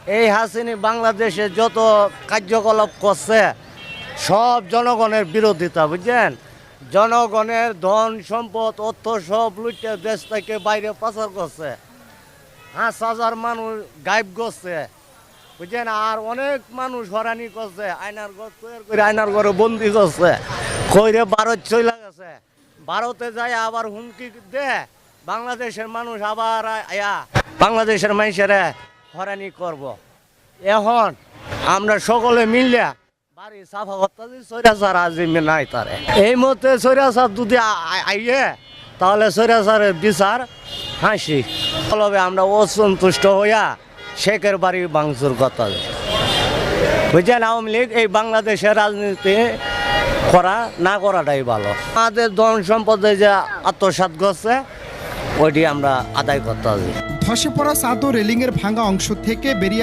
এই হাসিনা বাংলাদেশে যত কার্যকলাপ করছে সব জনগণের বিরোধিতা, বুঝছেন? জনগণের ধন সম্পদ অর্থ সব লুটে দেশ থেকে বাইরে পাচার করছে। 5,000 মানুষ গায়েব করছে, বুঝছেন? আর অনেক মানুষ হরানি করছে, আয়নার ঘর তৈরি করে আয়নার ঘরে বন্দি করছে, কইরে ভারত চলে গেছে। ভারতে যায় আবার হুমকি দে বাংলাদেশের মানুষ আবার আয়া বাংলাদেশের মানুষেরা হরানি করব। এখন আমরা সকলে মিললে বাড়ি সাফা করতে সৈরাচার আজিমে নাই তারে। এই মতে সৈরাচার যদি আইয়ে তাহলে সৈরাচারের বিচার হাসি ফলবে। আমরা অসন্তুষ্ট হইয়া শেখের বাড়ি ভাঙচুর করতে, বুঝছেন? আওয়ামী লীগ এই বাংলাদেশের রাজনীতি করা না করাটাই ভালো। আমাদের ধন সম্পদে যে আত্মসাৎ করছে ওইটি আমরা আদায় করতে হবে। ধসে পড়া ছাদ ও রেলিংয়ের ভাঙা অংশ থেকে বেরিয়ে